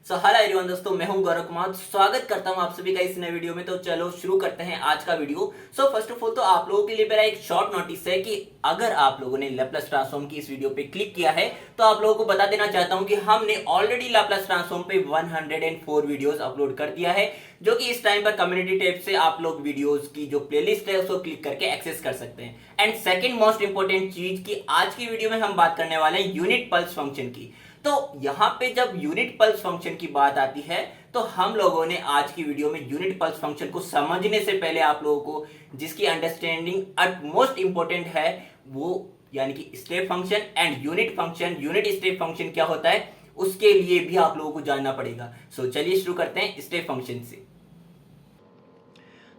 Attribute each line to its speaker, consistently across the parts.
Speaker 1: So hello everyone दोस्तों, मैं हूं गौरव कुमार। स्वागत करता हूं आप सभी का इस नए वीडियो में। तो चलो शुरू करते हैं आज का video. So first of all तो आप लोगों के लिए मेरा एक शॉर्ट नोटिस है कि अगर आप लोगों ने लैप्लास ट्रांसफॉर्म की इस वीडियो पे क्लिक किया है तो आप लोगों को बता देना चाहता हूं कि हमने ऑलरेडी लैप्लास ट्रांसफॉर्म पे 104 वीडियोस अपलोड कर दिया है, जो कि इस टाइम पर कम्युनिटी टैब से आप लोग वीडियोस की जो प्लेलिस्ट है उसको क्लिक करके एक्सेस कर सकते हैं। एंड सेकंड मोस्ट इंपोर्टेंट चीज कि आज की वीडियो में हम बात करने वाले हैं यूनिट पल्स फंक्शन की। तो यहां पे जब यूनिट पल्स फंक्शन की बात आती है तो हम लोगों ने आज की वीडियो में यूनिट पल्स फंक्शन को समझने से पहले आप लोगों को जिसकी अंडरस्टैंडिंग अट मोस्ट इंपॉर्टेंट है वो यानी कि step function and unit function, unit step function क्या होता है उसके लिए भी आप लोगों को जानना पड़ेगा। सो चलिए शुरू करते हैं स्टेप फंक्शन से।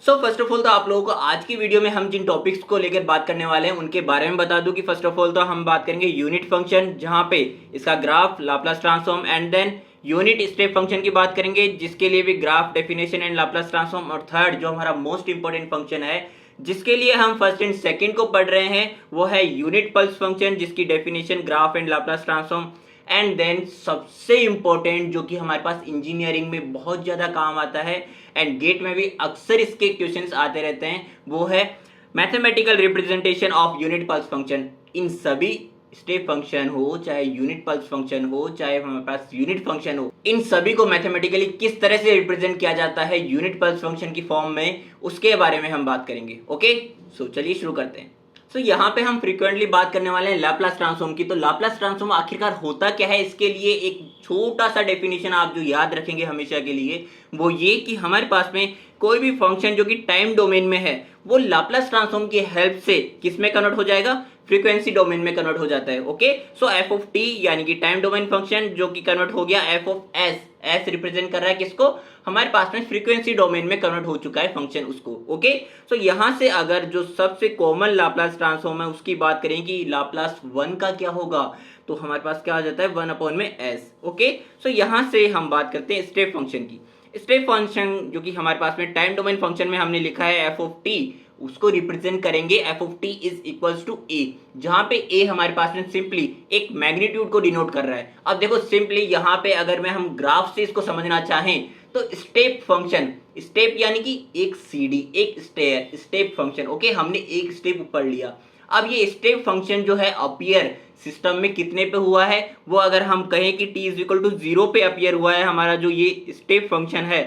Speaker 1: सो फर्स्ट ऑफ ऑल तो आप लोगों को आज की वीडियो में हम जिन टॉपिक्स को लेकर बात करने वाले हैं उनके बारे में बता दूं कि फर्स्ट ऑफ ऑल तो हम बात करेंगे यूनिट फंक्शन, जहां पे इसका graph, Laplace transform and then unit step function की बात करेंगे जिसके लिए भी graph, definition and Laplace transform, और थर्ड जो हमारा मोस्ट इंपॉर्टेंट फंक्शन है जिसके लिए हम फर्स्ट एंड सेकंड को पढ़ रहे हैं वो है यूनिट पल्स फंक्शन, जिसकी definition, graph and Laplace transform and then सबसे इंपॉर्टेंट जो कि हमारे पास इंजीनियरिंग में बहुत ज्यादा काम आता है एंड गेट में भी अक्सर इसके क्वेश्चंस आते रहते हैं, वो है mathematical representation of unit pulse function. इन सभी स्टेप फंक्शन हो, चाहे यूनिट पल्स फंक्शन हो, चाहे हमारे पास यूनिट फंक्शन हो, इन सभी को मैथमेटिकली किस तरह से रिप्रेजेंट किया जाता है यूनिट पल्स फंक्शन की फॉर्म में, उसके बारे में हम बात करेंगे। ओके, सो चलिए शुरू करते हैं। तो यहाँ पे हम फ्रीक्वेंटली बात करने वाले हैं लाप्लास ट्रांसफॉर्म की। तो लाप्लास ट्रांसफॉर्म आखिरकार होता क्या है, इसके लिए एक छोटा सा डेफिनेशन आप जो याद रखेंगे हमेशा के लिए वो ये कि हमारे पास में कोई भी फंक्शन जो कि टाइम डोमेन में है वो लाप्लास ट्रांसफॉर्म की हेल्प से किस में कन्वर्ट हो जाएगा, फ्रीक्वेंसी डोमेन में कन्वर्ट हो जाता है। Okay, so F of T यानी कि टाइम डोमेन फंक्शन जो कि कन्वर्ट हो गया F of S, S represent कर रहा है किसको, हमारे पास में फ्रीक्वेंसी डोमेन में कन्वर्ट हो चुका है फंक्शन उसको। ओके, सो यहां से अगर जो सबसे कॉमन लाप्लास ट्रांसफॉर्म है उसकी बात करें कि लाप्लास वन का क्या होगा, तो हमारे पास क्या आ जाता है 1/s। ओके, सो यहां से हम बात करते हैं स्टेप फंक्शन की। स्टेप फंक्शन जो कि हमारे पास में टाइम डोमेन फंक्शन में हमने लिखा है एफ ऑफ टी, उसको रिप्रेजेंट करेंगे f of T is equals to a, जहां पे ए हमारे पास में सिंपली एक मैग्नीट्यूड को डिनोट कर रहा है। अब देखो सिंपली यहां पे अगर मैं हम ग्राफ से इसको समझना चाहें तो स्टेप फंक्शन, स्टेप यानी कि एक सीढ़ी, एक स्टेयर, स्टेप फंक्शन। ओके, हमने एक स्टेप ऊपर लिया। अब ये स्टेप फंक्शन जो है अपीयर सिस्टम में कितने पे हुआ है, वो अगर हम कहें कि t इज इक्वल टू 0 पे अपीयर हुआ है हमारा जो ये स्टेप फंक्शन है,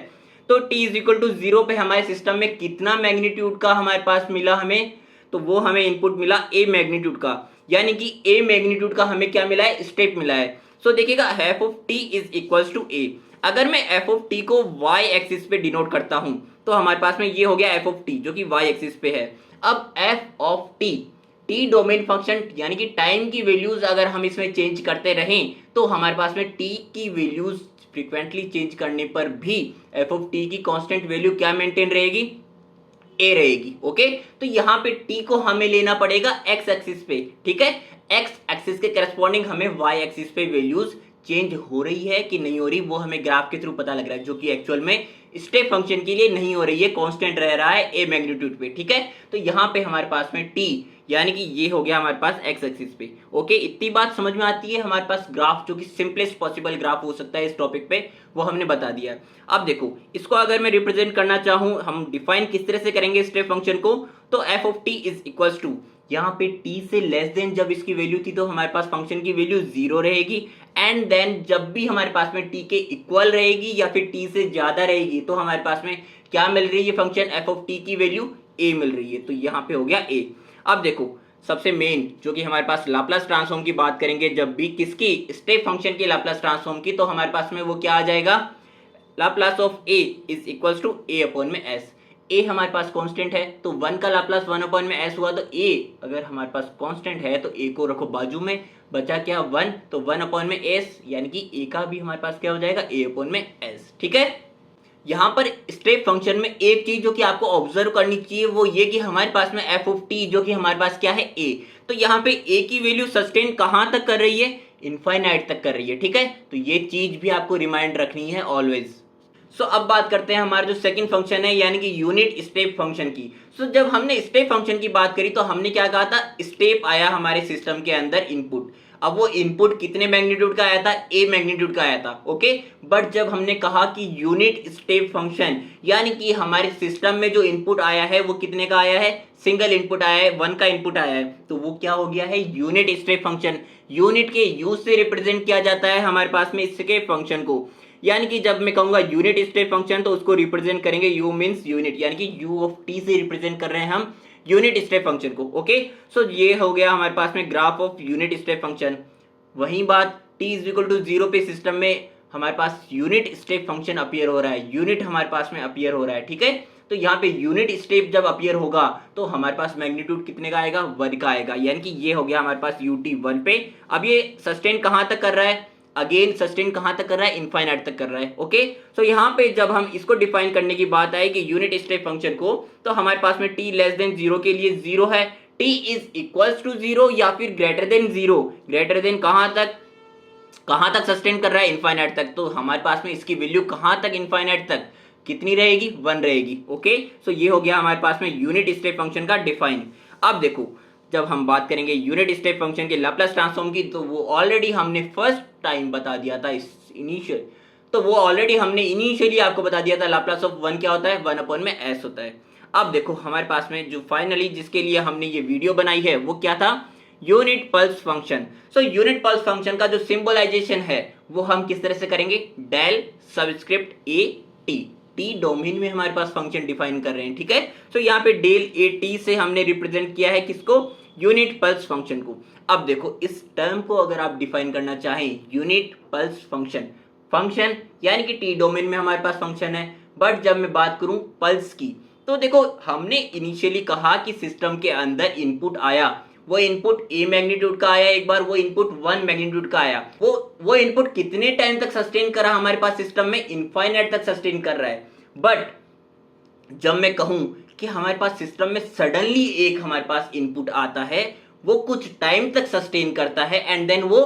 Speaker 1: तो t इज इक्वल टू 0 पे हमारे सिस्टम में कितना मैग्नीट्यूड का हमारे पास मिला हमें, तो वो हमें इनपुट मिला a मैग्नीट्यूड का, यानी कि a मैग्नीट्यूड का हमें क्या मिला है, स्टेप मिला है। सो देखिएगा f of t is equals to a। अगर मैं f ऑफ t को y एक्सिस पे डिनोट करता हूं तो हमारे पास में ये हो गया f ऑफ t जो कि y एक्सिस पे है। अब f of t, T domain function यानी कि टाइम की वैल्यूज अगर हम इसमें चेंज करते रहें तो हमारे पास में टी की वैल्यूज फ्रीक्वेंटली चेंज करने पर भी एफ ऑफ टी की कांस्टेंट वैल्यू क्या मेंटेन रहेगी, ए रहेगी। ओके, तो यहाँ पे टी को हमें लेना पड़ेगा एक्स एक्सिस पे, ठीक है। एक्स एक्सिस के करस्पॉन्डिंग हमें वाई एक्सिस पे वैल्यूज चेंज हो रही है कि नहीं हो रही वो हमें ग्राफ के थ्रू पता लग रहा है, जो कि एक्चुअल में स्टेप फंक्शन के लिए नहीं हो रही है, कांस्टेंट रह रहा है ए मैग्नीट्यूड पे, ठीक है। तो यहाँ पे हमारे पास में टी यानी कि ये हो गया हमारे पास एक्स एक्सिस पे। ओके, इतनी बात समझ में आती है। हमारे पास ग्राफ जो कि सिंपलेस्ट पॉसिबल ग्राफ हो सकता है इस टॉपिक पे वो हमने बता दिया है। अब देखो इसको अगर मैं रिप्रेजेंट करना चाहूं, हम डिफाइन किस तरह से करेंगे स्टेप फंक्शन को, तो F of T is equals to, यहाँ पे t से लेस देन जब इसकी वैल्यू थी तो हमारे पास फंक्शन की वैल्यू 0 रहेगी, एंड देन जब भी हमारे पास में t के इक्वल रहेगी या फिर t से ज्यादा रहेगी तो हमारे पास में क्या मिल रही है फंक्शन f ऑफ t की वैल्यू a मिल रही है। तो यहाँ पे हो गया a। अब देखो सबसे मेन जो कि हमारे पास लाप्लास ट्रांसफॉर्म की बात करेंगे जब भी किसकी, स्टेप फंक्शन की लाप्लास ट्रांसफॉर्म की, तो हमारे पास में वो क्या आ जाएगा, Laplace of a is equals to a upon में s। a हमारे पास कांस्टेंट है तो 1 का लाप्लास 1 अपॉन में s हुआ, तो a अगर हमारे पास कांस्टेंट है तो a को रखो बाजू में, बचा क्या 1, तो 1 अपॉन में s यानी कि a का भी हमारे पास क्या हो जाएगा a अपॉन में s, ठीक है। यहाँ पर स्टेप फंक्शन में एक चीज जो कि आपको ऑब्जर्व करनी चाहिए वो ये कि हमारे पास में एफ ऑफ टी जो कि हमारे पास क्या है a, तो यहाँ पे a की वैल्यू सस्टेन कहां तक कर रही है, इनफाइनाइट तक कर रही है, ठीक है। तो ये चीज भी आपको रिमाइंड रखनी है ऑलवेज। सो अब बात करते हैं हमारा जो सेकंड फंक्शन है यानी कि यूनिट स्टेप फंक्शन की। जब हमने स्टेप फंक्शन की बात करी तो हमने क्या कहा था, स्टेप आया हमारे सिस्टम के अंदर इनपुट। अब वो इनपुट कितने मैग्नीट्यूड का आया था, ए मैग्नीट्यूड का आया था, ओके। बट जब हमने कहा कि यूनिट स्टेप फंक्शन, यानी कि हमारे सिस्टम में जो इनपुट आया है वो कितने का आया है, सिंगल इनपुट आया है, 1 का इनपुट आया है, तो वो क्या हो गया है, यूनिट स्टेप फंक्शन। यूनिट के यूज से रिप्रेजेंट किया जाता है हमारे पास में इसके फंक्शन को, यानी कि जब मैं कहूंगा यूनिट स्टेप फंक्शन तो उसको रिप्रेजेंट करेंगे यू मींस यूनिट, यानी कि यू ऑफ टी से रिप्रेजेंट कर रहे हैं हम यूनिट स्टेप फंक्शन को, ओके। सो ये हो गया हमारे पास में graph of unit step function. वही बात t इज इक्वल टू 0 पे सिस्टम में हमारे पास यूनिट स्टेप फंक्शन अपीयर हो रहा है, यूनिट हमारे पास में अपीयर हो रहा है, ठीक है। तो यहाँ पे यूनिट स्टेप जब अपीयर होगा तो हमारे पास मैग्नीट्यूड कितने का आएगा, 1 का आएगा, यानी कि ये हो गया हमारे पास ut 1 पे। अब ये सस्टेन कहां तक कर रहा है, अगेन सस्टेन कहां तक कर रहा है, इनफाइनाइट तक कर रहा है, ओके। सो यहाँ पे जब हम इसको डिफाइन करने की बात आए कि यूनिट स्टेप फंक्शन को, तो हमारे पास में t लेस देन 0 के लिए 0 है, t इज इक्वल्स टू 0 या फिर ग्रेटर देन 0, ग्रेटर देन कहां तक सस्टेन कर रहा है, इनफाइनाइट तक। तो हमारे पास में इसकी वैल्यू कहां तक, इनफाइनाइट तक कितनी रहेगी, 1 रहेगी, ओके। सो ये हो गया हमारे पास में यूनिट स्टेप फंक्शन का डिफाइन। अब देखो जब हम बात करेंगे यूनिट स्टेप फंक्शन के लाप्लास ट्रांसफॉर्म की, तो वो ऑलरेडी हमने फर्स्ट टाइम बता दिया था इनिशियल, तो वो ऑलरेडी हमने इनिशियली आपको बता दिया था लाप्लास ऑफ 1 क्या होता है, 1 अपॉन में s होता है। अब देखो हमारे पास में जो फाइनली जिसके लिए हमने ये वीडियो बनाई है वो क्या था, unit pulse function. So unit pulse function का जो सिंबलाइजेशन है वो हम किस तरह से करेंगे, del subscript A T, T domain में हमारे पास फंक्शन डिफाइन कर रहे हैं, ठीक है। सो यहाँ पे डेल ए टी से हमने रिप्रेजेंट किया है किसको, यूनिट पल्स फंक्शन को। अब देखो इस टर्म को अगर आप डिफाइन करना चाहें, यूनिट पल्स फंक्शन, फंक्शन यानी कि टी डोमेन में हमारे पास फंक्शन है, बट जब मैं बात करूं पल्स की, तो देखो हमने इनिशियली कहा कि सिस्टम के अंदर इनपुट आया, वो इनपुट ए मैग्नीट्यूड का आया, एक बार वो इनपुट 1 मैग्नीट्यूड का आया, वो इनपुट कितने टाइम तक सस्टेन कर रहा हमारे पास सिस्टम में, इनफाइनाइट तक सस्टेन कर रहा है। बट जब मैं कहूं कि हमारे पास सिस्टम में सडनली एक हमारे पास इनपुट आता है, वो कुछ टाइम तक सस्टेन करता है एंड देन वो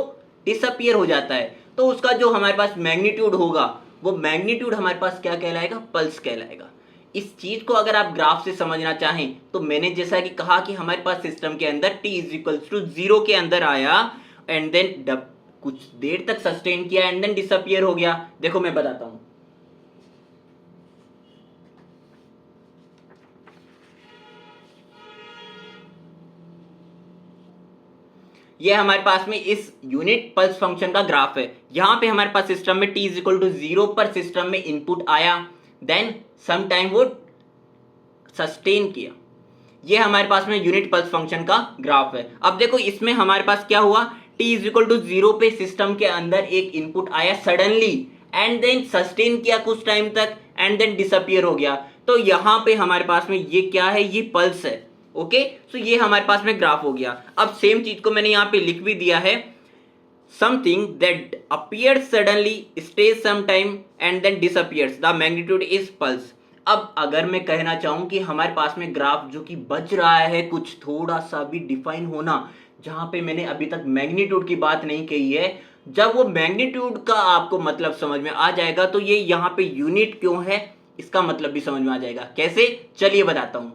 Speaker 1: डिसअपियर हो जाता है, तो उसका जो हमारे पास मैग्नीट्यूड होगा वो मैग्नीट्यूड हमारे पास क्या कहलाएगा, पल्स कहलाएगा। इस चीज को अगर आप ग्राफ से समझना चाहें तो मैंने जैसा कि कहा कि हमारे पास सिस्टम के अंदर t इज इक्वल्स टू 0 के अंदर आया एंड देन कुछ देर तक सस्टेन किया एंड देन डिसअपियर हो गया। देखो मैं बताता हूं, ये हमारे पास में इस यूनिट पल्स फंक्शन का ग्राफ है। यहां पे हमारे पास सिस्टम में t इज इक्वल टू 0 पर सिस्टम में इनपुट आया, देन सम टाइम वो सस्टेन किया, ये हमारे पास में यूनिट पल्स फंक्शन का ग्राफ है। अब देखो इसमें हमारे पास क्या हुआ, t इज इक्वल टू 0 पे सिस्टम के अंदर एक इनपुट आया सडनली एंड देन सस्टेन किया कुछ टाइम तक एंड देन डिसअपियर हो गया, तो यहां पे हमारे पास में ये क्या है, ये पल्स है, ओके। सो ये हमारे पास में ग्राफ हो गया। अब सेम चीज को मैंने यहां पे लिख भी दिया है, something that appears suddenly stays some time and then disappears, the magnitude is pulse। अब अगर मैं कहना चाहूं कि हमारे पास में ग्राफ जो कि बच रहा है कुछ थोड़ा सा भी डिफाइन होना, जहां पे मैंने अभी तक मैग्नीट्यूड की बात नहीं कही है, जब वो मैग्नीट्यूड का आपको मतलब समझ में आ जाएगा तो ये यहाँ पे यूनिट क्यों है इसका मतलब भी समझ में आ जाएगा। कैसे, चलिए बताता हूं।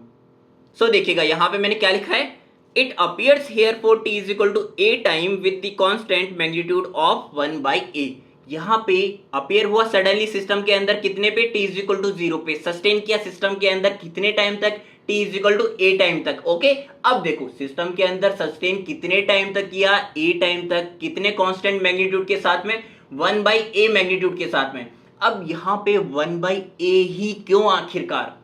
Speaker 1: सो देखिएगा यहाँ पे मैंने क्या लिखा है, it appears here for t is equal to a time with the constant magnitude of 1 by a। यहाँ पे appear हुआ सडनली सिस्टम के अंदर कितने पे, t is equal to 0 पे, सस्टेन किया सिस्टम के अंदर कितने टाइम तक, t is equal to a time तक, ओके। अब देखो सिस्टम के अंदर सस्टेन कितने टाइम तक किया, a टाइम तक, कितने कांस्टेंट मैग्नीट्यूड के साथ में, 1 by a मैग्नीट्यूड के साथ में। अब यहाँ पे 1 by a ही क्यों आखिरकार,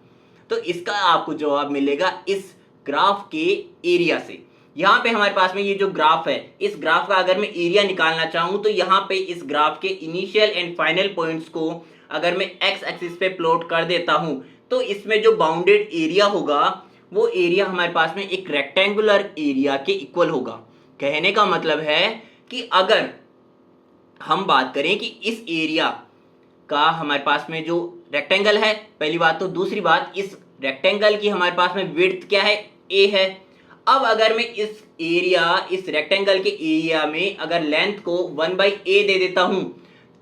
Speaker 1: तो इसका आपको जवाब मिलेगा इस ग्राफ के एरिया से। यहाँ पे हमारे पास में ये जो ग्राफ है, इस ग्राफ का अगर मैं एरिया निकालना चाहूं तो यहाँ पे इस ग्राफ के इनिशियल एंड फाइनल पॉइंट्स को अगर मैं एक्स एक्सिस पे प्लॉट कर देता हूं तो इसमें जो बाउंडेड एरिया होगा वो एरिया हमारे पास में एक रेक्टेंगुलर एरिया के इक्वल होगा। कहने का मतलब है कि अगर हम बात करें कि इस एरिया का हमारे पास में जो रेक्टेंगल है, पहली बात, तो दूसरी बात इस रेक्टेंगल की हमारे पास में विड्थ क्या है, a है। अब अगर मैं इस एरिया, इस रेक्टेंगल के एरिया में अगर लेंथ को 1 by a दे देता हूं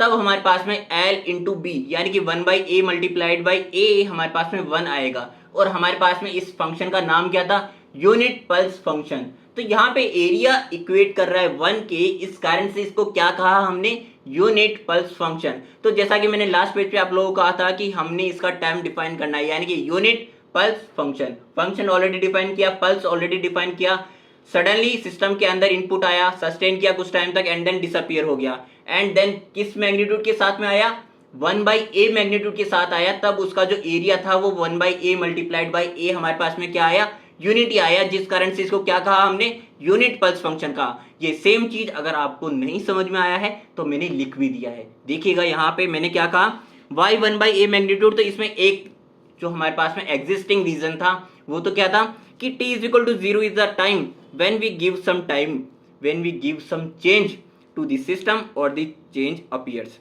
Speaker 1: तब हमारे पास में l इंटू बी यानी कि 1 by a multiplied by a हमारे पास में 1 आएगा। और हमारे पास में इस फंक्शन का नाम क्या था, यूनिट पल्स फंक्शन। तो यहाँ पे एरिया इक्वेट कर रहा है 1 के, इस कारण से इसको क्या कहा हमने, यूनिट पल्स फंक्शन। तो जैसा कि मैंने लास्ट पेज पे आप लोगों को कहा था कि हमने इसका टर्म डिफाइन करना है, यानी कि unit pulse function. Function already define किया, पल्स ऑलरेडी डिफाइन किया, सडनली सिस्टम के अंदर इनपुट आया, सस्टेन किया कुछ टाइम तक एंड देन डिसअपियर हो गया, एंड देन किस मैग्नीट्यूड के साथ में आया, 1/a मैग्नीट्यूड के साथ आया, तब उसका जो एरिया था वो 1/a मल्टीप्लाइड बाई a हमारे पास में क्या आया, यूनिटी आया, जिस कारण से इसको क्या कहा हमने, यूनिट पल्स फंक्शन कहा। ये सेम चीज अगर आपको नहीं समझ में आया है तो मैंने लिख भी दिया है, देखिएगा यहाँ पे मैंने क्या कहा, y 1/a मैग्नीट्यूड। तो इसमें एक जो हमारे पास में एग्जिस्टिंग रीजन था वो तो क्या था कि t is equal to 0 is the time when we give some time, when we give some change to the system और द चेंज अपीयर्स।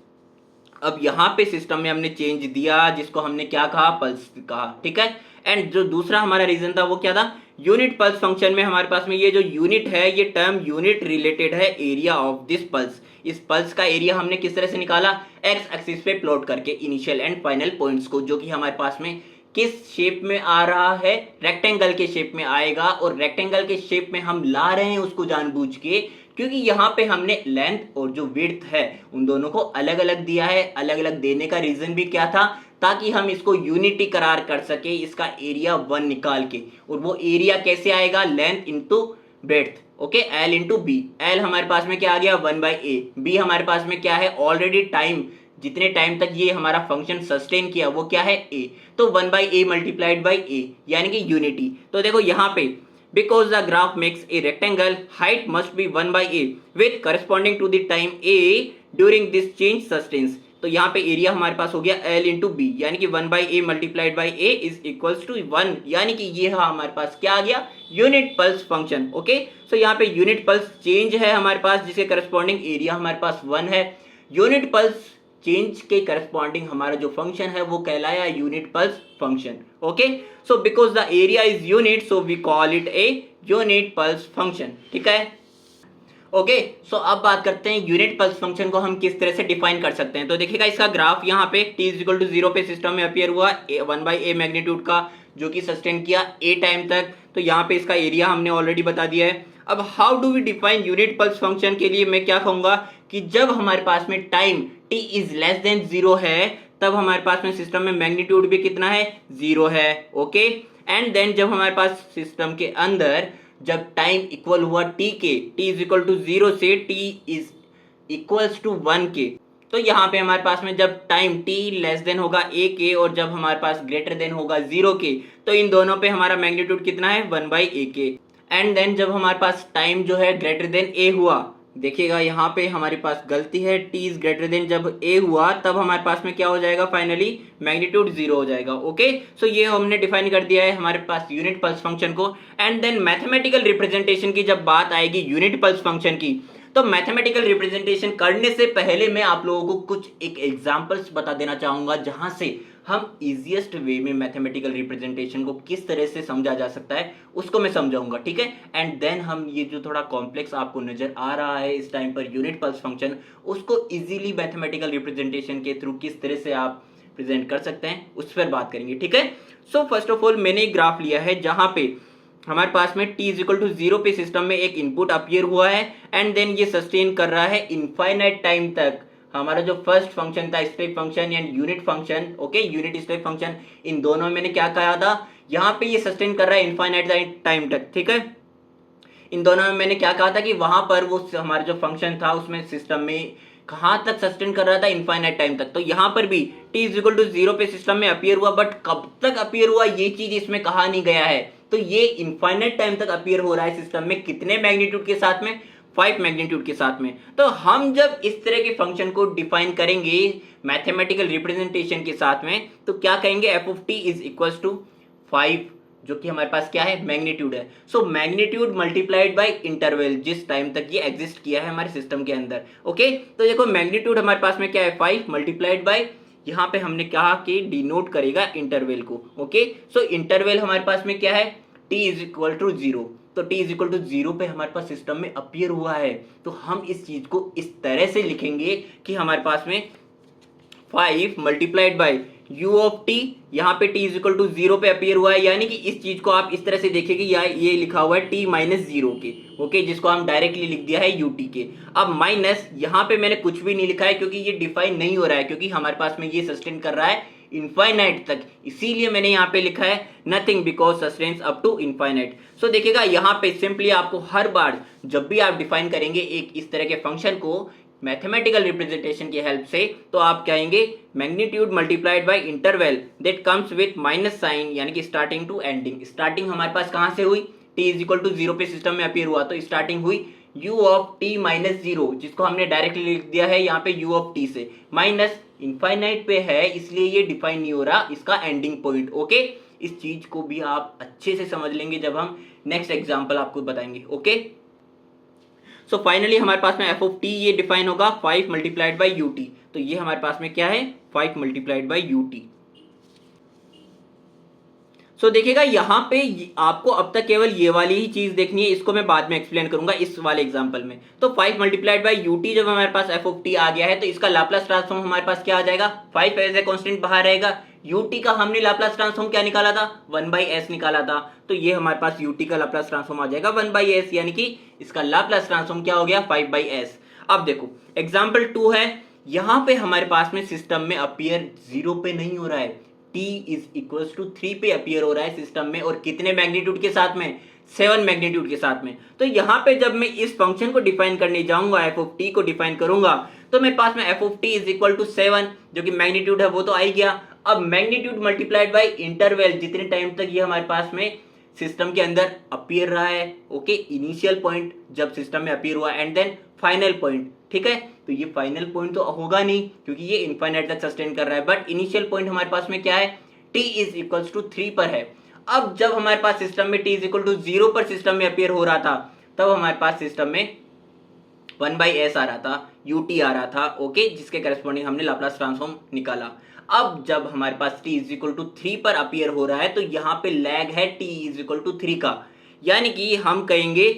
Speaker 1: अब यहाँ पे सिस्टम में हमने चेंज दिया जिसको हमने क्या कहा, पल्स कहा, ठीक है। एंड जो दूसरा हमारा रीजन था वो क्या था, यूनिट पल्स फंक्शन में हमारे पास में ये जो यूनिट है, ये टर्म यूनिट रिलेटेड है एरिया ऑफ दिस पल्स। इस पल्स का एरिया हमने किस तरह से निकाला, एक्स एक्सिस पे प्लॉट करके इनिशियल एंड फाइनल पॉइंट्स को, जो कि हमारे पास में किस शेप में आ रहा है, रेक्टेंगल के शेप में आएगा। और रेक्टेंगल के शेप में हम ला रहे हैं उसको जानबूझ के, क्योंकि यहाँ पे हमने लेंथ और जो विड्थ है उन दोनों को अलग अलग दिया है। अलग अलग देने का रीजन भी क्या था, ताकि हम इसको यूनिटी करार कर सके, इसका एरिया 1 निकाल के। और वो एरिया कैसे आएगा, length into breadth, okay, L into B. L हमारे पास में क्या आ गया, 1/a, बी हमारे पास में क्या है, ऑलरेडी टाइम, जितने टाइम तक ये हमारा फंक्शन सस्टेन किया वो क्या है, a। तो 1/a मल्टीप्लाइड बाई a, यानी कि यूनिटी। तो देखो यहाँ पे, because the graph makes a rectangle, height must be 1/a with corresponding to the time a during this change sustains. तो यहाँ पे एरिया हमारे पास हो गया l इंटू बी, यानी कि 1/a multiplied by a is equals to 1, यानी कि ये हमारे पास क्या आ गया, unit pulse function, okay. So यहाँ पे यूनिट पल्स चेंज है हमारे पास, जिसके करस्पॉन्डिंग एरिया हमारे पास 1 है। यूनिट पल्स चेंज के करस्पॉन्डिंग हमारा जो फंक्शन है वो कहलाया unit pulse function, okay. So because the area is unit so we call it a unit pulse function, ठीक है, ओके। सो अब बात करते हैं यूनिट पल्स फंक्शन को हम किस तरह से डिफाइन कर सकते हैं। तो देखिएगा इसका ग्राफ यहाँ पे t इज इक्वल टू 0 पे सिस्टम में अपियर हुआ 1/a मैग्नीट्यूड का, जो कि सस्टेन किया a टाइम तक। तो यहाँ पे इसका एरिया हमने ऑलरेडी बता दिया है। अब how do we define unit pulse function के लिए मैं क्या कहूंगा कि जब हमारे पास में time t is less than 0 है, तब हमारे पास में सिस्टम में मैग्नीट्यूड भी कितना है, 0 है, ओके। एंड देन जब हमारे पास सिस्टम के अंदर जब टाइम इक्वल हुआ t के, t इज इक्वल टू 0 से t इज इक्वल्स टू 1 के, तो यहाँ पे हमारे पास में जब टाइम t लेस देन होगा a के और जब हमारे पास ग्रेटर देन होगा 0 के, तो इन दोनों पे हमारा मैग्नीट्यूड कितना है, 1/a के। एंड देन जब हमारे पास टाइम जो है ग्रेटर देन a हुआ, देखिएगा यहाँ पे हमारे पास गलती है, t इज ग्रेटर देन जब a हुआ तब हमारे पास में क्या हो जाएगा, फाइनली मैग्नीट्यूड 0 हो जाएगा, ओके। सो ये हमने डिफाइन कर दिया है हमारे पास यूनिट पल्स फंक्शन को। एंड देन मैथमेटिकल रिप्रेजेंटेशन की जब बात आएगी यूनिट पल्स फंक्शन की, तो मैथमेटिकल रिप्रेजेंटेशन करने से पहले मैं आप लोगों को कुछ एक एग्जांपल्स बता देना चाहूंगा, जहां से हम इजीएस्ट वे में मैथमेटिकल रिप्रेजेंटेशन को किस तरह से समझा जा सकता है उसको मैं समझाऊंगा, ठीक है। एंड देन हम ये जो थोड़ा कॉम्प्लेक्स आपको नजर आ रहा है इस time per unit pulse function, उसको इजीली मैथमेटिकल रिप्रेजेंटेशन के थ्रू किस तरह से आप प्रेजेंट कर सकते हैं उस पर बात करेंगे, ठीक है। सो फर्स्ट ऑफ ऑल मैंने एक ग्राफ लिया है जहां पे हमारे पास में t इज इक्वल टू 0 पे सिस्टम में एक इनपुट अपीयर हुआ है एंड देन ये सस्टेन कर रहा है इनफाइनाइट टाइम तक। हमारा जो फर्स्ट फंक्शन था स्टेप फंक्शन या unit function, okay, unit step function, इन दोनों में मैंने क्या कहा था, यहाँ पे ये सस्टेन कर रहा है इनफाइनाइट टाइम तक, ठीक है। इन दोनों में मैंने क्या कहा था कि वहां पर वो हमारा जो फंक्शन था उसमें सिस्टम में कहां तक सस्टेन कर रहा था, इनफाइनाइट टाइम तक। तो यहाँ पर भी t इज इक्वल टू 0 पे सिस्टम में अपीयर हुआ, बट कब तक अपीयर हुआ ये चीज इसमें कहा नहीं गया है। तो ये इनफाइनाइट टाइम तक अपीयर हो रहा है सिस्टम में, कितने मैग्नीट्यूड के साथ में, 5 मैग्नीट्यूड के साथ में। तो हम जब इस तरह के फंक्शन को डिफाइन करेंगे मैथमेटिकल रिप्रेजेंटेशन के साथ में, तो क्या कहेंगे, f of t is equals to 5, जो कि हमारे पास क्या है, मैग्नीट्यूड है। So magnitude multiplied by interval, जिस टाइम तक ये एग्जिस्ट किया है हमारे सिस्टम के अंदर, ओके। तो देखो मैग्नीट्यूड हमारे पास में क्या है, 5 मल्टीप्लाइड बाय, यहाँ पे हमने कहा कि डिनोट करेगा इंटरवल को, ओके। सो इंटरवल हमारे पास में क्या है, t इज इक्वल टू 0। तो t इज इक्वल टू 0 पे हमारे पास सिस्टम में अपीयर हुआ है, तो हम इस चीज को इस तरह से लिखेंगे कि हमारे पास में 5 multiplied by u of T, यहाँ पे t इज इक्वल टू 0 पे अपीयर हुआ है, यानी कि इस चीज को आप इस तरह से देखिए कि ये लिखा हुआ है t माइनस 0 के, ओके, जिसको हम डायरेक्टली लिख दिया है ut के। अब माइनस, यहाँ पे मैंने कुछ भी नहीं लिखा है क्योंकि ये डिफाइन नहीं हो रहा है, क्योंकि हमारे पास में ये सस्टेन कर रहा है इनफाइनाइट तक, इसीलिए मैंने यहाँ पे लिखा है nothing because sustains up to infinite. So देखिएगा यहाँ पे सिंपली आपको हर बार जब भी आप डिफाइन करेंगे एक इस तरह के फंक्शन को मैथमेटिकल रिप्रेजेंटेशन की हेल्प से, तो आप कहेंगे magnitude multiplied by interval that comes with minus sign, यानी कि स्टार्टिंग टू एंडिंग। स्टार्टिंग हमारे पास कहां से हुई, t इज इक्वल टू 0 पे सिस्टम में अपीयर हुआ, तो स्टार्टिंग हुई u ऑफ t माइनस 0, जिसको हमने डायरेक्टली लिख दिया है यहाँ पे u ऑफ t से, माइनस इनफाइनाइट पे है इसलिए ये डिफाइन नहीं हो रहा इसका एंडिंग पॉइंट, ओके। इस चीज को भी आप अच्छे से समझ लेंगे जब हम नेक्स्ट एग्जाम्पल आपको बताएंगे, ओके। सो फाइनली हमारे पास में एफ ऑफ टी ये डिफाइन होगा 5 मल्टीप्लाइड बाई यू टी, तो ये हमारे पास में क्या है 5 मल्टीप्लाइड बाई यू टी। सो देखिएगा यहाँ पे आपको अब तक केवल ये वाली ही चीज देखनी है, इसको मैं बाद में एक्सप्लेन करूंगा इस वाले एग्जांपल में। तो 5 मल्टीप्लाइड बाई यू टी जब हमारे पास एफ ऑफ टी आ गया है तो इसका लाप्लास ट्रांसफॉर्म हमारे पास क्या आ जाएगा, 5 एज ए कांस्टेंट बाहर रहेगा, ut का हमने लाप्लास ट्रांसफॉर्म क्या निकाला था 1/s निकाला था, तो ये हमारे पास ut का लाप्लास ट्रांसफॉर्म आ जाएगा 1/s, यानी कि इसका लाप्लास ट्रांसफॉर्म क्या हो गया 5/s। अब देखो एग्जांपल 2 है, यहां पे हमारे पास में सिस्टम में अपीयर 0 पे नहीं हो रहा है, t इज इक्वल्स टू 3 पे अपीयर हो रहा है सिस्टम में, और कितने मैग्नीट्यूड के साथ में 7 मैग्नीट्यूड के साथ में। तो यहां पे जब मैं इस फंक्शन को डिफाइन करने जाऊंगा, एफ ऑफ टी को डिफाइन करूंगा, तो मेरे पास में F of T is equal to 7, जो कि मैग्नीट्यूड है वो तो आ ही गया। अब मैग्नीट्यूड मल्टीप्लाइड बाय इंटरवल, जितने टाइम तक ये हमारे पास में सिस्टम के अंदर अपीयर रहा है, ओके, इनिशियल पॉइंट जब सिस्टम में अपीयर हुआ एंड देन फाइनल पॉइंट, ठीक है। तो ये फाइनल पॉइंट तो होगा नहीं क्योंकि ये इनफाइनाइट तक सस्टेन कर रहा है, बट इनिशियल पॉइंट हमारे पास में क्या है, t इज इक्वल्स टू 3 पर है। अब जब हमारे पास सिस्टम में t इज इक्वल टू 0 पर सिस्टम में अपीयर हो रहा था, तब हमारे पास सिस्टम में 1/s आ रहा था, ut आ रहा था, ओके, जिसके करस्पॉन्डिंग हमने लाप्लास ट्रांसफॉर्म निकाला। अब जब हमारे पास t इज इक्वल टू 3 पर अपीयर हो रहा है तो यहाँ पे लैग है t इज इक्वल टू 3 का, यानी कि हम कहेंगे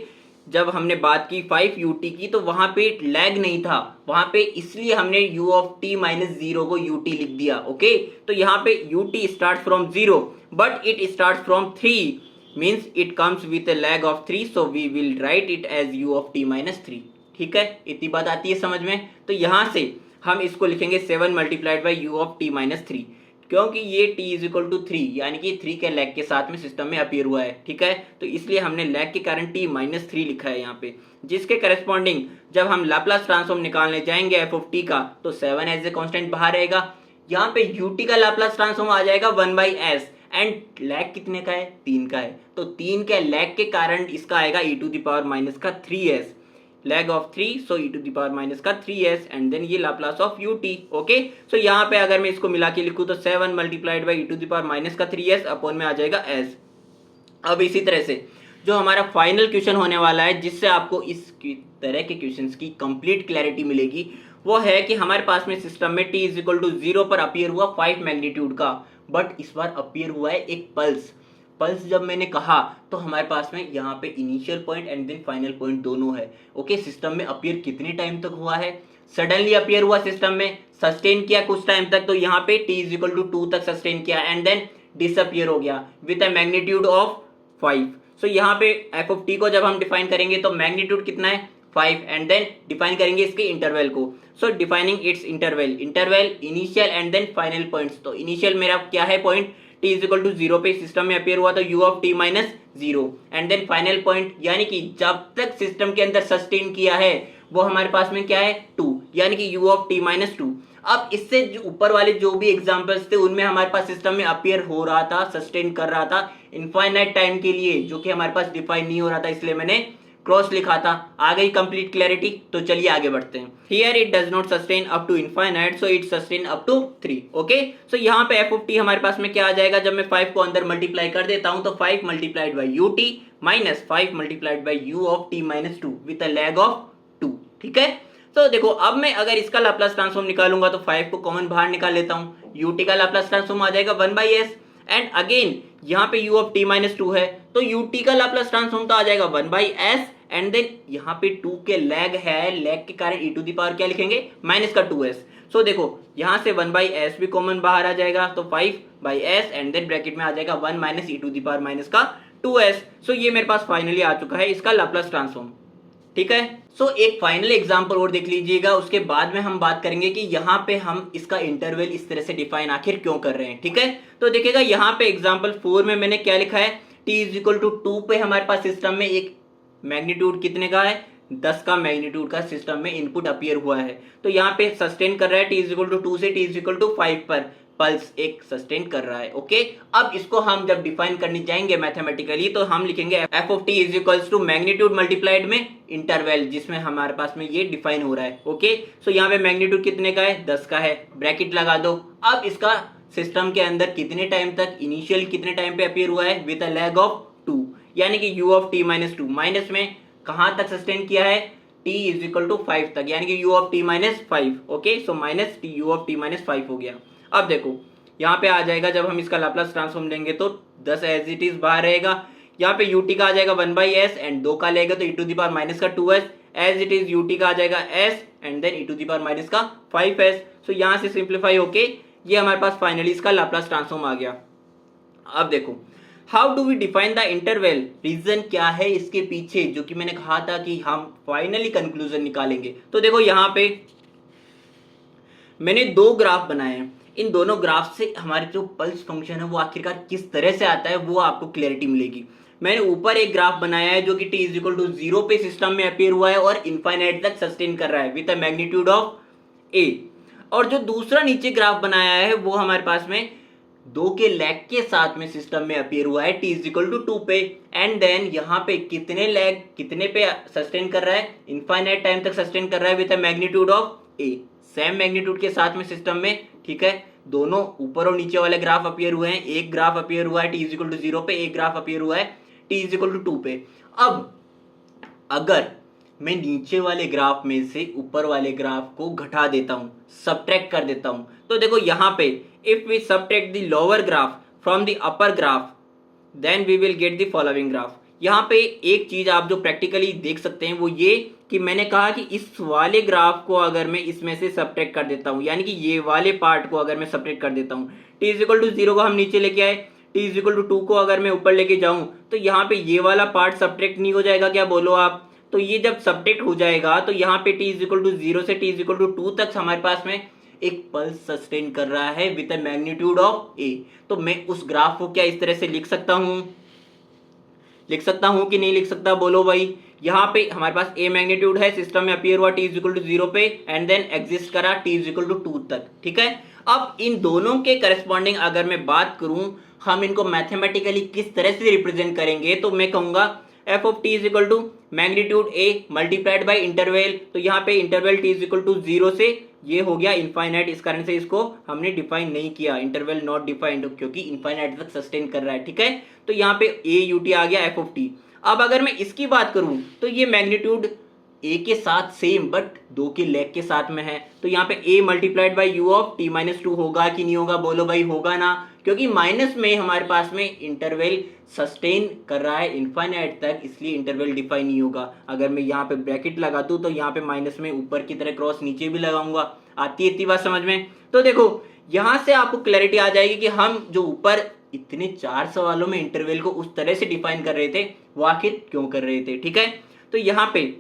Speaker 1: जब हमने बात की 5ut की तो वहां पे लैग नहीं था, वहां पे इसलिए हमने u ऑफ t माइनस 0 को ut लिख दिया, ओके। तो यहाँ पे ut start from 0 but it start from 3, means it comes with a lag of 3, so we will write it as u of t minus 3, ठीक है, इतनी बात आती है समझ में। तो यहां से हम इसको लिखेंगे 7 multiplied by u of t minus 3, क्योंकि ये t इज इक्वल टू 3 यानी कि 3 के लैग के साथ में सिस्टम में अपीयर हुआ है, ठीक है। तो इसलिए हमने लैग के कारण t माइनस 3 लिखा है यहाँ पे, जिसके करस्पॉन्डिंग जब हम लाप्लास ट्रांसफॉर्म निकालने जाएंगे एफ ऑफ टी का, तो 7 एज ए कांस्टेंट बाहर रहेगा, यहाँ पे ut का लाप्लास ट्रांसफॉर्म आ जाएगा 1/s, एंड लैग कितने का है 3 का है, तो 3 के लैग के कारण इसका आएगा e to the power minus का 3s, lag of 3, so e to the power minus का 3s एंड देन ये Laplace of ut, okay. So यहाँ पे अगर मैं इसको मिला के लिखूँ तो 7 multiplied by e to the power minus का 3s अपॉन में आ जाएगा s। अब इसी तरह से जो हमारा फाइनल क्वेश्चन होने वाला है, जिससे आपको इस तरह के क्वेश्चंस की कंप्लीट क्लैरिटी मिलेगी, वो है कि हमारे पास में सिस्टम में t इज इक्वल टू 0 पर अपीयर हुआ 5 मैग्नीट्यूड का, बट इस बार अपीयर हुआ है एक पल्स। पल्स जब मैंने कहा तो हमारे पास में यहाँ पे initial point and then final point दोनों है, ओके। सिस्टम में अपीयर कितने टाइम तक हुआ है, सडनली अपीयर हुआ सिस्टम में, सस्टेन किया कुछ टाइम तक, तो यहाँ पे t इज इक्वल टू 2 तक सस्टेन किया एंड देन डिसअपियर हो गया विद अ मैग्नीट्यूड ऑफ 5। सो यहाँ पे एफ ऑफ टी को जब हम डिफाइन करेंगे तो मैग्नीट्यूड कितना है 5 एंड देन डिफाइन करेंगे इसके इंटरवल को। So defining its interval, interval initial and then final points, तो इनिशियल मेरा क्या है point t is equal to 0 पे सिस्टम में अपीयर हुआ तो u of t minus 0 and then final point, यानी कि जब तक सिस्टम के अंदर सस्टेन किया है वो हमारे पास में क्या है 2, यानी कि u ऑफ t माइनस 2। अब इससे जो ऊपर वाले जो भी एग्जांपल्स थे उनमें हमारे पास सिस्टम में अपीयर हो रहा था, सस्टेन कर रहा था इनफाइनाइट टाइम के लिए, जो कि हमारे पास डिफाइन नहीं हो रहा था, इसलिए मैंने क्रॉस लिखा था। आ गई कंप्लीट क्लैरिटी, तो चलिए आगे बढ़ते हैं। Here it does not sustain up to infinite, so it sustain up to 3, okay. So यहाँ पे एफ ऑफ टी हमारे पास में क्या आ जाएगा, जब मैं 5 को अंदर मल्टीप्लाई कर देता हूं तो 5 multiplied by U T minus 5 multiplied by you of T minus 2 with a lag of 2, ठीक है। तो देखो अब मैं अगर इसका लाप्लास ट्रांसफॉर्म निकालूंगा तो 5 को कॉमन बाहर निकाल लेता हूं, ut का लाप्लास ट्रांसफॉर्म आ जाएगा 1/s एंड अगेन यहाँ पे u ऑफ t माइनस 2 है तो ut का लाप्लास ट्रांसफॉर्म तो आ जाएगा 1/s एंड देन यहाँ पे 2 के लैग है, लैग के कारण e टू द पावर क्या लिखेंगे माइनस का 2s। सो देखो यहाँ से 1/s भी कॉमन बाहर आ जाएगा, तो 5/s एंड देन ब्रैकेट में आ जाएगा 1 minus e to the power minus का 2s। सो ये मेरे पास फाइनली आ चुका है इसका लाप्लास ट्रांसफॉर्म। ठीक है, सो एक फाइनल एग्जांपल और देख लीजिएगा, उसके बाद में हम बात करेंगे कि यहाँ पे हम इसका इंटरवल इस तरह से डिफाइन आखिर क्यों कर रहे हैं। ठीक है, तो देखिएगा यहाँ पे एग्जांपल 4 में मैंने क्या लिखा है, t इज इक्वल टू 2 पे हमारे पास सिस्टम में एक मैग्नीट्यूड कितने का है, 10 का मैग्नीट्यूड का सिस्टम में इनपुट अपीयर हुआ है। तो यहाँ पे सस्टेन कर रहा है t इज इक्वल टू 2 से t इज इक्वल टू 5 पर पल्स एक सस्टेन कर रहा है। ओके, अब इसको हम जब डिफाइन करने जाएंगे मैथमेटिकली तो हम लिखेंगे f of t is equals to magnitude multiplied में इंटरवल, जिसमें हमारे पास में ये डिफाइन हो रहा है। ओके, सो यहाँ पे मैग्नीट्यूड कितने का है, 10 का है, ब्रैकेट लगा दो। अब इसका सिस्टम के अंदर कितने टाइम तक, इनिशियल कितने टाइम पे अपीयर हुआ है, विद अ लैग ऑफ 2, यानी कि u of t minus 2 minus में कहां तक सस्टेन किया है, t इज इक्वल टू 5 तक, यानी कि u of t minus 5। Okay, so minus u of t minus 5 हो गया। अब देखो यहाँ पे आ जाएगा, जब हम इसका लाप्लास ट्रांसफॉर्म लेंगे तो 10 एज इट इज बाहर रहेगा, यहाँ पे ut का आ जाएगा 1/s एंड 2 का लेगा तो e to the power minus का 2s, as it is ut का आ जाएगा s and then e to the power minus का 5s। सो यहाँ से सिंप्लीफाई होके ये हमारे पास फाइनली इसका लाप्लास ट्रांसफॉर्म आ गया। अब देखो how do we define the interval, region क्या है इसके पीछे, जो कि मैंने कहा था कि हम फाइनली कंक्लूजन निकालेंगे। तो देखो यहाँ पे मैंने दो ग्राफ बनाए हैं, इन दोनों ग्राफ से हमारे जो पल्स फंक्शन है वो आखिरकार किस तरह से आता है वो आपको क्लैरिटी मिलेगी। मैंने ऊपर एक ग्राफ बनाया है जो कि t इज इक्वल टू 0 पे सिस्टम में अपीयर हुआ है और इनफाइनाइट तक सस्टेन कर रहा है with a magnitude of a, और जो दूसरा नीचे ग्राफ बनाया है वो हमारे पास में 2 के लैग के साथ में सिस्टम में अपीयर हुआ है t इज इक्वल टू 2 पे, एंड देन यहाँ पे कितने लैग कितने पे सस्टेन कर रहा है, इनफाइनाइट टाइम तक सस्टेन कर रहा है with a magnitude of a, same magnitude के साथ में सिस्टम में। ठीक है, दोनों ऊपर और नीचे वाले ग्राफ अपीयर हुए हैं, एक ग्राफ अपीयर हुआ है t इज इक्वल टू 0 पे, एक ग्राफ अपीयर हुआ है t इज इक्वल टू 2 पे। अब अगर मैं नीचे वाले ग्राफ में से ऊपर वाले ग्राफ को घटा देता हूं, सबट्रैक्ट कर देता हूं, तो देखो यहाँ पे if we subtract the lower graph from the upper graph then we will get the following graph. यहाँ पे एक चीज आप जो प्रैक्टिकली देख सकते हैं वो ये कि मैंने कहा कि इस वाले ग्राफ को अगर मैं इसमें से सबट्रैक्ट कर देता हूँ, यानी कि ये वाले पार्ट को अगर मैं सबट्रैक्ट कर देता हूँ, t इज इक्वल टू 0 को हम नीचे लेके आए, t इज इक्वल टू 2 को अगर मैं ऊपर लेके जाऊं तो यहाँ पे ये वाला पार्ट सबट्रैक्ट नहीं हो जाएगा क्या, बोलो आप। तो ये जब सबट्रैक्ट हो जाएगा तो यहाँ पे t इज इक्वल टू 0 से t इज इक्वल टू 2 तक हमारे पास में एक पल्स सस्टेन कर रहा है with a magnitude of a। तो मैं उस ग्राफ को क्या इस तरह से लिख सकता हूँ कि नहीं लिख सकता, बोलो भाई। यहाँ पे हमारे पास a मैग्नीट्यूड है, सिस्टम में अपीयर हुआ t इज इक्वल टू 0 पे एंड देन एग्जिस्ट करा t इज इक्वल टू 2 तक। ठीक है, अब इन दोनों के करस्पॉन्डिंग अगर मैं बात करूं, हम इनको मैथमेटिकली किस तरह से रिप्रेजेंट करेंगे, तो मैं कहूंगा f of t is equal to magnitude a multiplied by interval. तो यहाँ पे interval t is equal to 0 से ये हो गया इनफाइनाइट, इस कारण से इसको हमने डिफाइन नहीं किया, इंटरवल नॉट डिफाइंड, क्योंकि इनफाइनाइट तक सस्टेन कर रहा है। ठीक है, तो यहाँ पे a ut आ गया f ऑफ t। अब अगर मैं इसकी बात करूं तो ये मैग्नीट्यूड a के साथ सेम बट 2 के लेग के साथ में है, तो यहाँ पे a multiplied by u of t minus 2 होगा कि नहीं होगा, बोलो भाई होगा ना, क्योंकि माइनस में हमारे पास में इंटरवल सस्टेन कर रहा है इनफाइनाइट तक, इसलिए इंटरवल डिफाइन नहीं होगा। अगर मैं यहाँ पे ब्रैकेट लगा दूं तो यहाँ पे माइनस में ऊपर की तरह क्रॉस नीचे भी लगाऊंगा। आती है इतनी बात समझ में? तो देखो यहाँ से आपको क्लैरिटी आ जाएगी कि हम जो ऊपर इतने 4 सवालों में इंटरवल को उस तरह से डिफाइन कर रहे थे वो आखिर क्यों कर रहे थे। ठीक है, तो यहाँ पे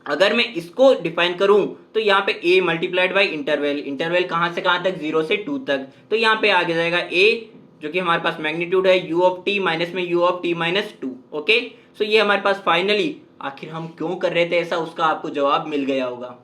Speaker 1: अगर मैं इसको डिफाइन करूं तो यहाँ पे a multiplied by interval, interval कहां से कहां तक, 0 से 2 तक, तो यहाँ पे आगे जाएगा a जो कि हमारे पास मैग्नीट्यूड है u ऑफ t माइनस में u of t minus 2। Okay, so ये हमारे पास फाइनली आखिर हम क्यों कर रहे थे ऐसा, उसका आपको जवाब मिल गया होगा।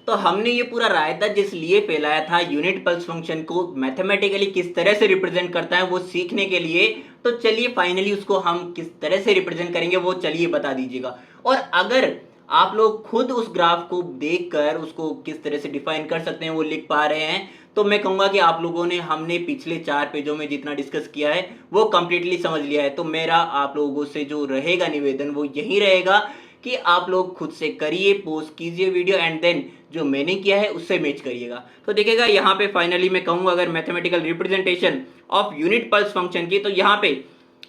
Speaker 1: तो हमने ये पूरा रायता जिस लिए फैलाया था यूनिट पल्स फंक्शन को मैथमेटिकली किस तरह से रिप्रेजेंट करता है वो सीखने के लिए, तो चलिए फाइनली उसको हम किस तरह से रिप्रेजेंट करेंगे वो चलिए बता दीजिएगा। और अगर आप लोग खुद उस ग्राफ को देखकर उसको किस तरह से डिफाइन कर सकते हैं वो लिख पा रहे हैं, तो मैं कहूंगा कि आप लोगों ने हमने पिछले 4 पेजों में जितना डिस्कस किया है वो कंप्लीटली समझ लिया है। तो मेरा आप लोगों से जो रहेगा निवेदन वो यही रहेगा कि आप लोग खुद से करिए, पोस्ट कीजिए वीडियो एंड देन जो मैंने किया है उससे मैच करिएगा। तो देखिएगा यहाँ पे फाइनली मैं कहूँगा अगर mathematical representation of unit pulse function की, तो यहाँ पे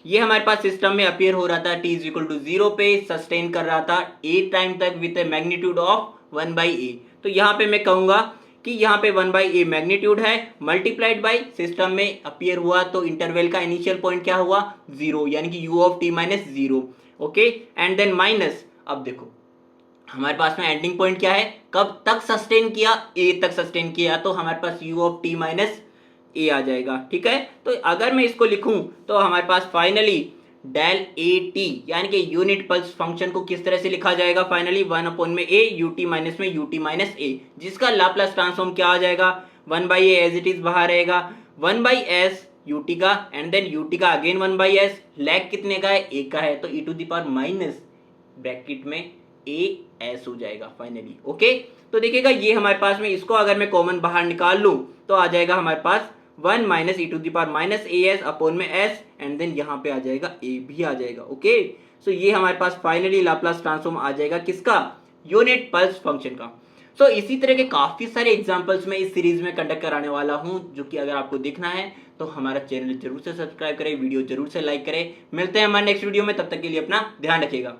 Speaker 1: ये हमारे पास सिस्टम में अपीयर हो रहा था t इज इक्वल टू 0 पे, सस्टेन कर रहा था a टाइम तक with A magnitude of 1/a। तो यहाँ पे मैं कहूँगा कि यहाँ पे 1/a मैग्नीट्यूड है मल्टीप्लाइड बाय सिस्टम में अपीयर हुआ तो इंटरवल का इनिशियल पॉइंट क्या हुआ 0 यानी कि u of t minus 0। Okay and then minus, अब देखो हमारे पास में एंडिंग पॉइंट क्या है, कब तक सस्टेन किया, a तक सस्टेन किया तो हमारे पास u of t minus a आ जाएगा। ठीक है, तो अगर मैं इसको लिखूं तो हमारे पास फाइनली डेल ए टी यानी कि यूनिट पल्स फंक्शन को किस तरह से लिखा जाएगा, फाइनली 1 में a ut माइनस में ut माइनस a, जिसका लाप्लास ट्रांसफॉर्म क्या आ जाएगा 1/a एज इट इज बाहर रहेगा 1/s ut का एंड देन ut का अगेन 1/s, लैग कितने का है a का है तो e to the power minus bracket में as हो जाएगा फाइनली। ओके, तो देखिएगा ये हमारे पास में इसको अगर मैं कॉमन बाहर निकाल लूं तो आ जाएगा हमारे पास 1 minus e to the power minus A S upon में एस एंड देन यहाँ पे आ जाएगा ए भी आ जाएगा। ओके, सो ये हमारे पास फाइनली लाप्लास ट्रांसफॉर्म आ जाएगा किसका, यूनिट पल्स फंक्शन का। सो इसी तरह के काफी सारे एग्जांपल्स में इस सीरीज में कंडक्ट कराने वाला हूं, जो कि अगर आपको देखना है तो हमारा चैनल जरूर से सब्सक्राइब करें, वीडियो जरूर से लाइक करें। मिलते हैं हमारे नेक्स्ट वीडियो में, तब तक के लिए अपना ध्यान रखिएगा।